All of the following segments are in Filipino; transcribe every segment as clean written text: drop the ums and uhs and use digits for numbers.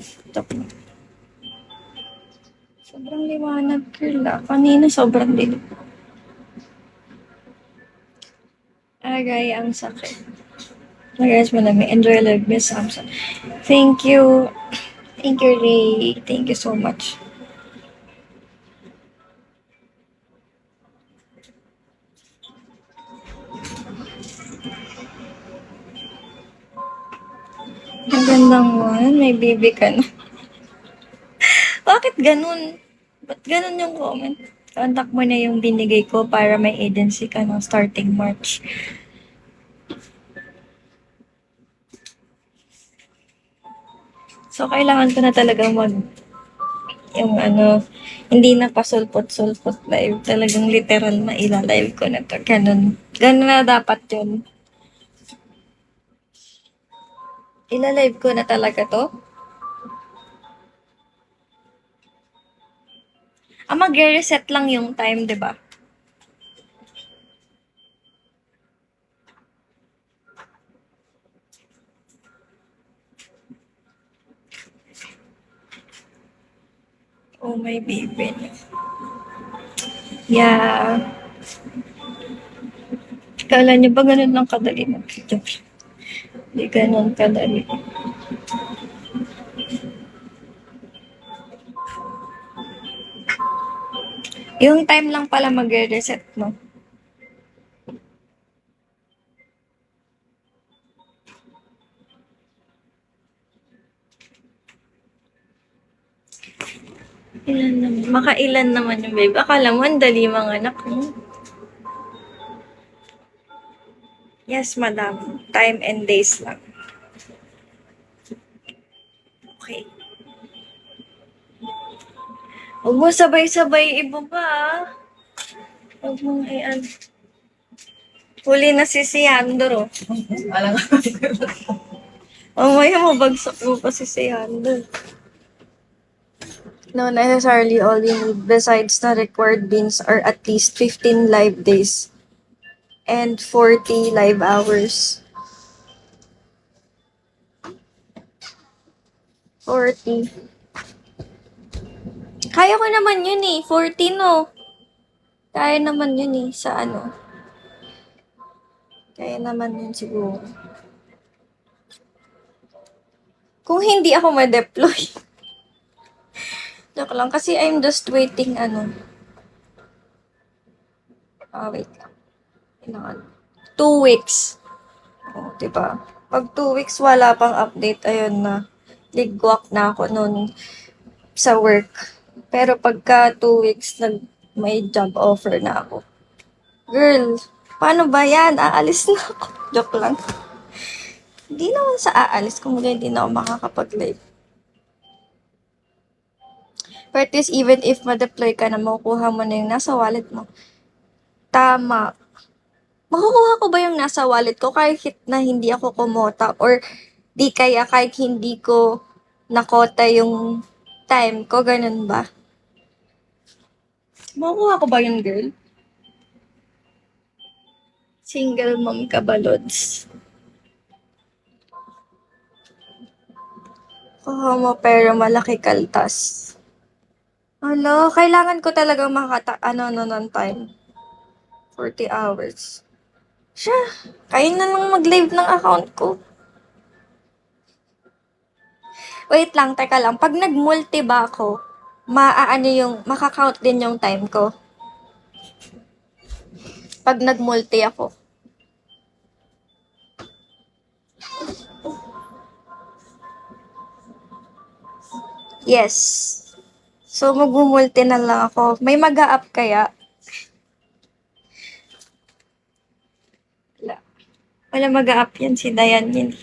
Stop na. Sobrang liwanag, girl. Kanina sobrang dilim. Agay, ang sakit. Nag-ayos mo namin. Enjoy life, Miss Samson. Thank you. Thank you, Ray. Thank you so much. Ang gandang one. May baby ka na. Bakit ganun? Ba't ganun yung comment? Contact mo na yung binigay ko para may agency ka ng starting March. So, kailangan ko na talaga yung hindi na pasulpot-sulpot live. Talagang literal na ilalive ko na to. Ganun. Ganun na dapat yun. Ilalive ko na talaga to. Mag-reset lang yung time, di ba? Oh, my baby. Yeah. Kala niyo ba ganun lang kadali mag-video? Hindi ganun kadali. Yung time lang pala magre-reset, no? Ilan naman? Makailan naman yung babe. Akala mo, ang dali mga anak mo. Yes, madam. Time and days lang. Okay. Huwag mo sabay-sabay ibaba, ah. Huwag mong huli na si Andro. Alam nga. Mamaya mabagsak mo pa si Andro. No, necessarily all you need besides the required beans are at least 15 live days and 40 live hours. 40. Kaya ko naman yun eh. 14 no. Kaya naman yun eh. Sa ano. Kaya naman yun siguro. Kung hindi ako ma-deploy. Joke lang. Kasi I'm just waiting wait lang. Kailangan. 2 weeks. O, diba? Pag 2 weeks wala pang update, ayun na. Ligwak na ako nun sa work. Pero pagka 2 weeks, may job offer na ako. Girl, paano ba yan? Aalis na ako. Joke lang. Hindi naman sa aalis kung hindi na ako makakapag-live. But at least even if ma-deploy ka na, makukuha mo na yung nasa wallet mo. Tama. Makukuha ko ba yung nasa wallet ko kahit na hindi ako kumota or di kaya kahit hindi ko nakota yung time ko, ganun ba? Makukuha ko ba yun, girl? Single mom ka ba, Lods? Kuha mo pero malaki kaltas. Hala, kailangan ko talagang ng time. 40 hours. Siya, kaya na lang mag-live ng account ko. Wait lang, teka lang. Pag nag-multi ba ako, makakount din yung time ko. Pag nag-multi ako. Yes. So, mag-multi na lang ako. May mag-a-up kaya? Wala. Wala mag-a-up yan. Si Dayan yun.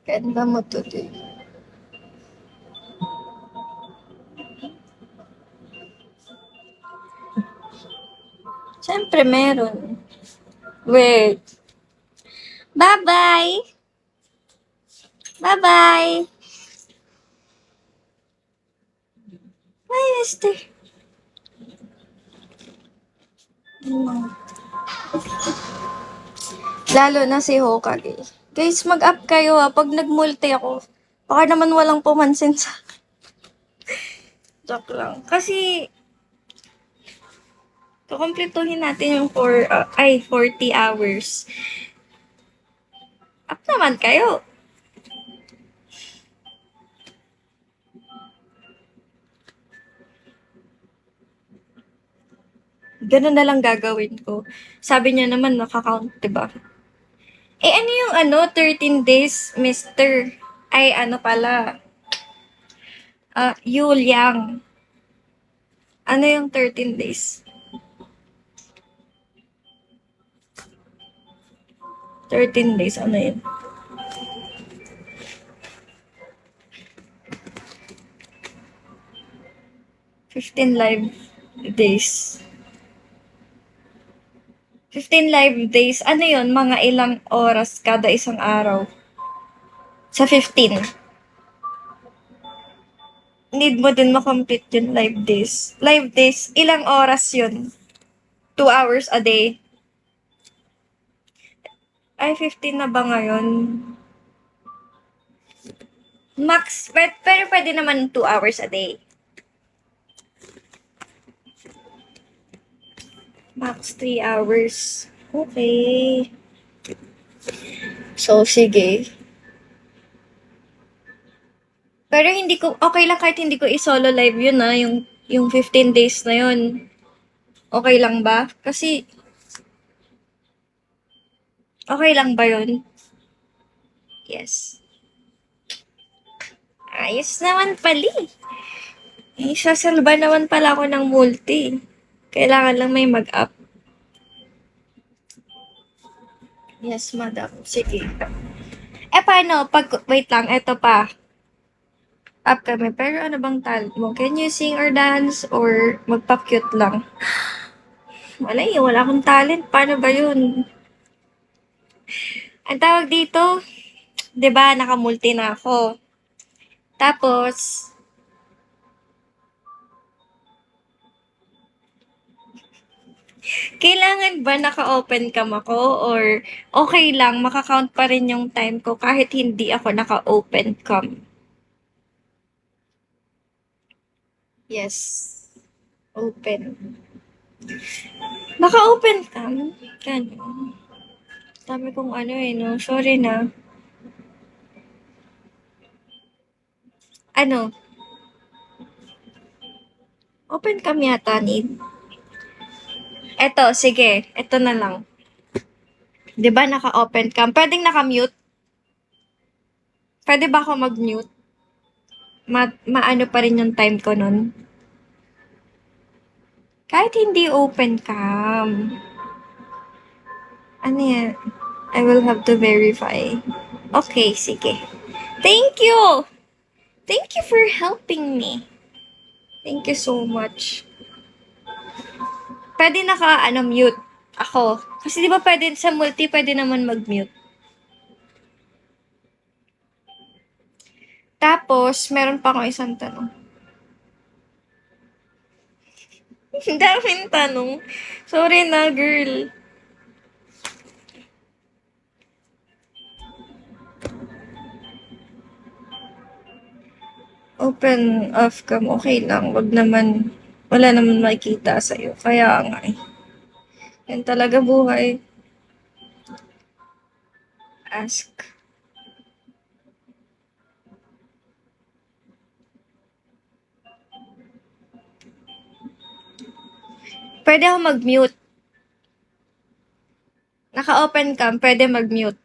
Ganda mo today. Siyempre, meron. Wait. Bye-bye! Bye-bye! Bye! este. Lalo na si Hokage. Guys, mag-up kayo pag nag-multi ako. Baka naman walang pumansin sa... Joke lang. Kasi, kukumpletuhin natin yung 40 hours. Up naman kayo. Ganun na lang gagawin ko. Sabi niya naman nakakount, diba? Ano yung 13 days, mister? Ay, ano pala? Yuliang. Ano yung 13 days? 13 days, ano yun? Live days. 15 live days. Ano yun? Mga ilang oras kada isang araw? Sa 15. Need mo din makomplete yung live days. Live days, ilang oras yun? 2 hours a day. Ay, 15 na ba ngayon? Max, pero pwede naman 2 hours a day. Max 3 hours. Okay. So, sige. Pero hindi ko, okay lang kahit hindi ko i-solo live yun yung 15 days na yun. Okay lang ba? Kasi, okay lang ba yun? Yes. Ayos naman pali. Sasalba naman pala ako ng multi. Kailangan lang may mag-up. Yes, madam. Sige. Paano? Wait lang, eto pa. Up kami. Pero ano bang talent mo? Can you sing or dance? Or magpa-cute lang? Wala akong talent. Paano ba yun? Ang tawag dito, 'di ba, nakamulti na ako. Tapos, kailangan ba naka-open cam ako or okay lang, maka-count pa rin yung time ko kahit hindi ako naka-open cam? Yes. Open. Naka-open cam? Ganun. Dami kong no? Sorry na. Ano? Open cam yata need. Eto, sige. Eto na lang. 'Di ba naka-open cam? Pwedeng naka-mute? Pwede ba ako mag-mute? Maano pa rin yung time ko nun? Kahit hindi open cam. Ano yan? I will have to verify. Okay, sige. Thank you! Thank you for helping me. Thank you so much. Pwede mute ako. Kasi di ba pwede sa multi, pwede naman mag-mute. Tapos, meron pa akong isang tanong. Daming tanong. Sorry na, girl. Open off cam, okay lang. Wala naman makikita sa'yo. Kaya nga eh. Yan talaga buhay. Ask. Pwede ako mag-mute. Naka-open cam, pwede mag-mute.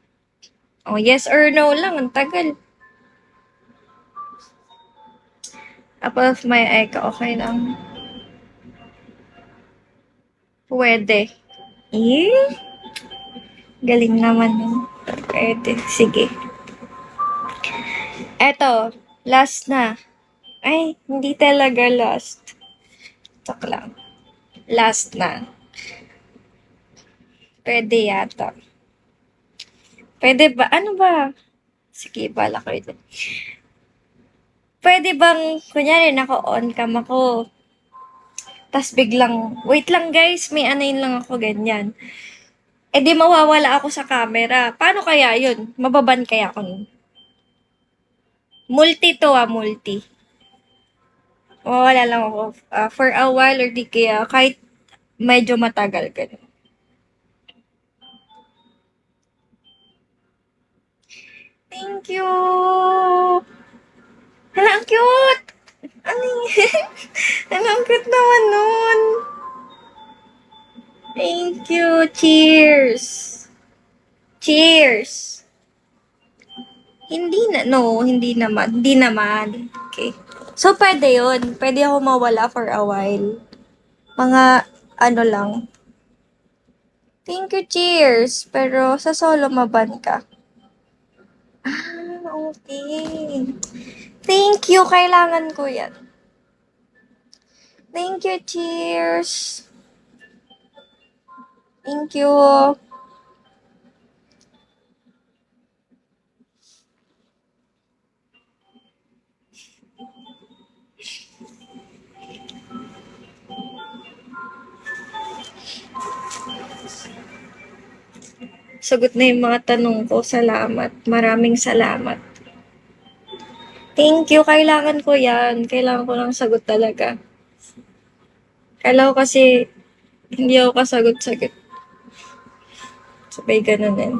Oh, yes or no lang. Ang tagal. Apple of my eye ka, okay lang. Pwede. Galing naman yun. Pwede. Sige. Eto, last na. Ay, hindi talaga last. Talk lang. Last na. Pwede yata. Pwede ba? Ano ba? Sige, bala ko ito. Pwede bang, kunyari, naka-on cam ako. Tas biglang, wait lang guys, may anayin lang ako ganyan. Eh di mawawala ako sa camera. Paano kaya yun? Mababan kaya ako nun? Multi to multi. Mawawala lang ako for a while or di kaya kahit medyo matagal ganun. Thank you! Hala, ang cute! Ano yun? Hala, ang cute naman nun. Thank you. Cheers! Cheers! Hindi na, no, hindi naman. Hindi naman. Okay. So, pwede yun. Pwede ako mawala for a while. Mga, ano lang. Thank you, cheers. Pero, sa solo maban ka. Ah, okay. Thank you. Kailangan ko yan. Thank you, cheers. Thank you. Sagot na yung mga tanong ko. Salamat. Maraming salamat. Thank you. Kailangan ko yan. Kailangan ko ng sagot talaga. Kailangan ko kasi hindi ako kasagot-sagot. Sabay ganun din.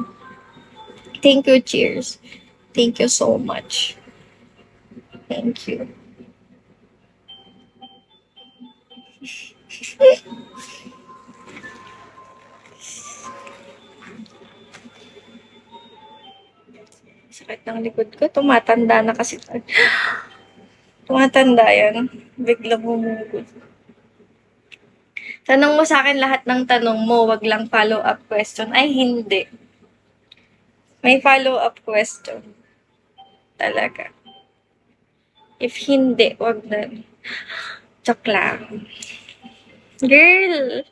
Thank you, cheers. Thank you so much. Thank you. Sakit ng likod ko. Tumatanda na kasi. Tumatanda yan. Biglang humugod. Tanong mo sa akin lahat ng tanong mo, wag lang follow-up question. Ay, hindi. May follow-up question. Talaga. If hindi, wag na. Joke lang. Girl!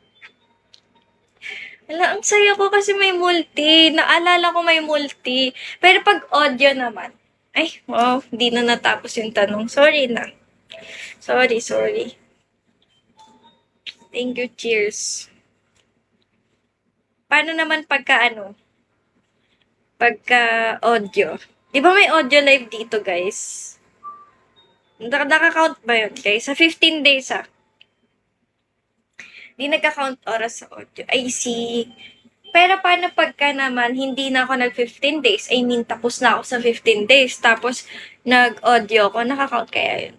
Wala, ang saya ko kasi may multi. Naalala ko may multi. Pero pag audio naman, ay, wow, hindi na natapos yung tanong. Sorry na. Sorry. Thank you, cheers. Paano naman pagka audio? Di ba may audio live dito, guys? Naka-count ba yun, guys? Sa 15 days, Di nagka-count oras sa audio. I see. Pero paano pagka naman hindi na ako nag-15 days? I mean, tapos na ako sa 15 days. Tapos, nag-audio ko. Nakaka-count kaya yun?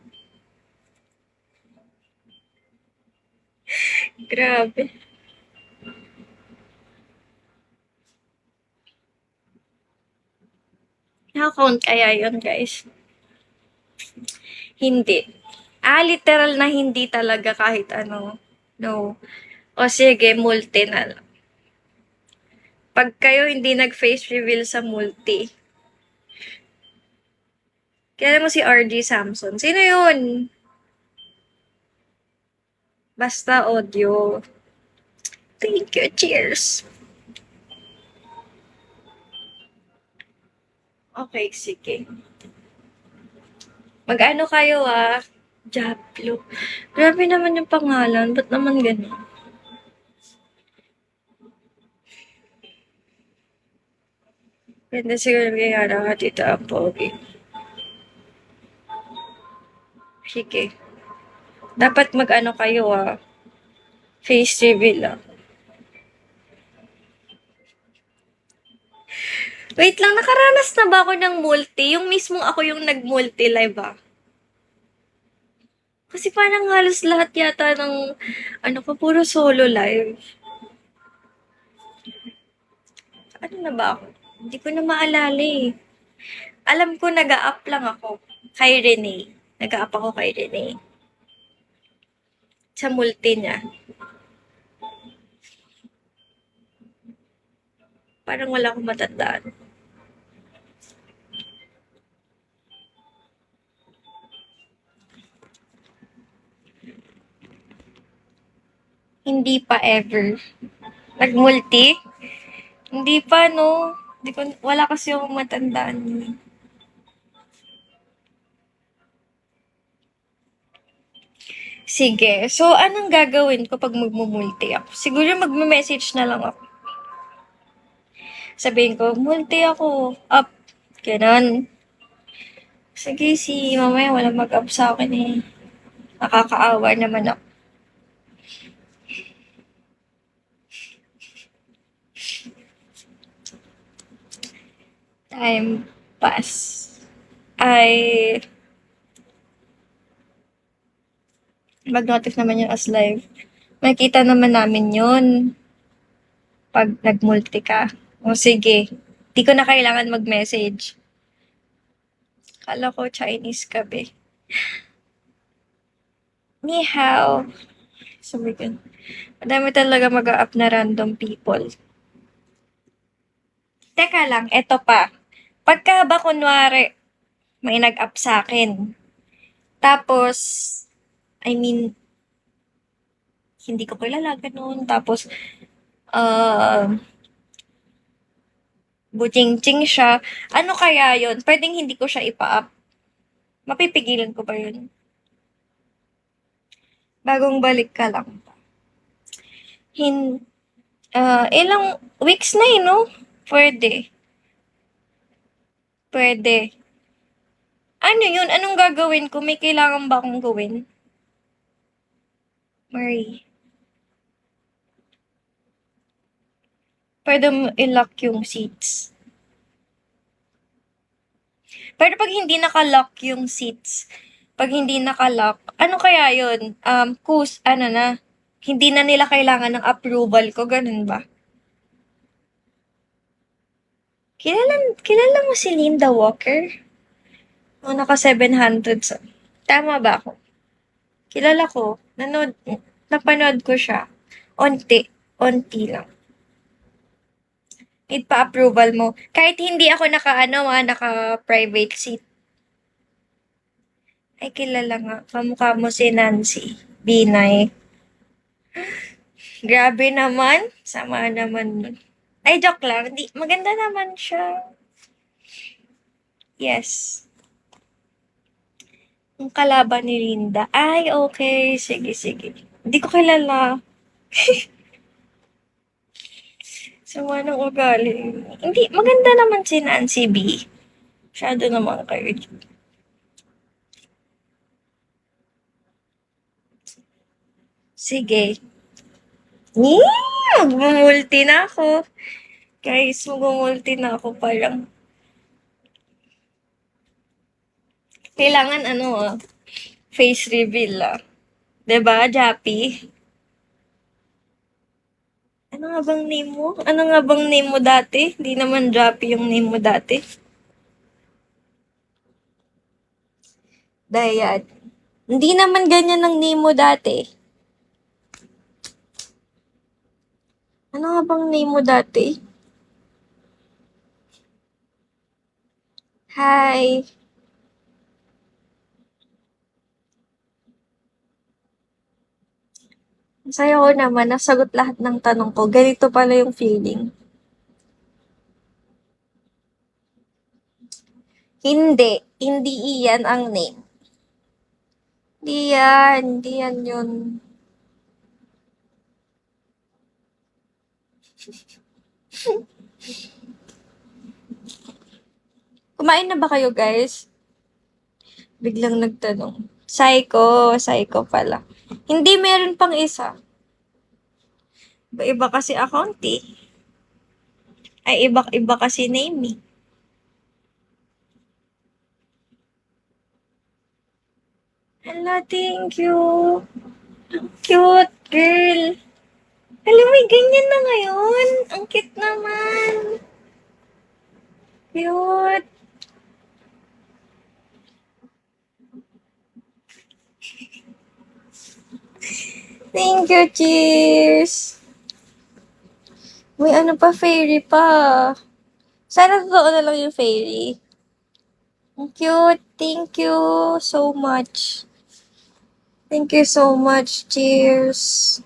Grabe. Nakaka-count kaya yun, guys? Hindi. Literal na hindi talaga kahit ano. No. O sige, multi na lang. Pag kayo hindi nag-face reveal sa multi, kaya mo si RG Samson. Sino yun? Basta audio. Thank you. Cheers. Okay, sige. Mag-ano kayo Jablo. Grabe naman yung pangalan. Ba't naman ganun? Pwede siguro kaya ka dito ang pogi. Sige. Dapat mag-ano kayo face reveal Wait lang, nakaranas na ba ako ng multi? Yung mismong ako yung nag-multi live Kasi parang halos lahat yata ng puro solo live. Ano na ba ako? Hindi ko na maalala Alam ko nag-a-up lang ako kay Renee. Nag-a-up ako kay Renee. Sa multi niya. Parang wala akong matandaan. Hindi pa ever. Nag-multi? Hindi pa, no? Wala kasi akong matandaan. Sige. So, anong gagawin ko pag magmumulti ako? Siguro magme-message na lang ako. Sabihin ko, multi ako. Up. Ganon. Sige, si mamaya wala mag-up sa akin eh. Nakakaawa naman ako. Time pass. Ay, mag-notif naman yung as live. Makita naman namin yun pag nag-multi ka. O sige, di ko na kailangan mag-message. Kala ko Chinese ka be. Ni hao. Sabi ko, madami talaga mag-up na random people. Teka lang, eto pa. Pagka ba kunwari, may nag-up sa akin. Tapos, I mean, hindi ko kilala, ganun. Tapos, uh, buting-ting siya. Ano kaya yon? Pwedeng hindi ko siya ipa-up. Mapipigilan ko ba yun? Bagong balik ka lang. Hin, ilang weeks na eh, no? Pwede. Pwede. Ano yun? Anong gagawin ko? May kailangan ba akong gawin? Marie. Pwede mo i-lock yung seats. Pero pag hindi naka-lock yung seats, pag hindi naka-lock, ano kaya yun? Ano na, hindi na nila kailangan ng approval ko, ganun ba? Kilala mo si Linda Walker? O naka 700 sa... Tama ba ako? Kilala ko. Napanood ko siya. Onti lang. Need pa approval mo. Kahit hindi ako naka-private seat. Ay, kilala nga. Kamukha mo si Nancy. Binay. Grabe naman. Sama naman nun. Ay, joke lang. Di, maganda naman siya. Yes. Ang kalaban ni Linda. Ay, okay. Sige, sige. Hindi ko kilala. Sama ng ugali. Hindi, maganda naman si Nancy B. Masyado naman kayo. Sige. Magmumulti na ako. Guys, magmumulti na ako parang. Kailangan face reveal ah. 'Di ba, Jappy? Ano nga bang name mo? Ano nga bang name mo dati? Hindi naman Jappy yung name mo dati. Dayan. Hindi naman ganyan ang name mo dati. Ano nga bang name mo dati? Hi. Ang saya ko naman, nasagot lahat ng tanong ko. Ganito pala yung feeling. Hindi. Hindi iyan ang name. Hindi yan yun. Kumain na ba kayo, guys? Biglang nagtanong. Psycho pala. Hindi, meron pang isa. Iba kasi account eh. Ay, iba kasi name eh. Hala, thank you. Cute, girl. Alam mo, ganyan na ngayon. Ang cute naman. Cute. Thank you, cheers. May ano pa, fairy pa. Sana totoo na lang yung fairy. Ang cute. Thank you so much. Thank you so much. Cheers.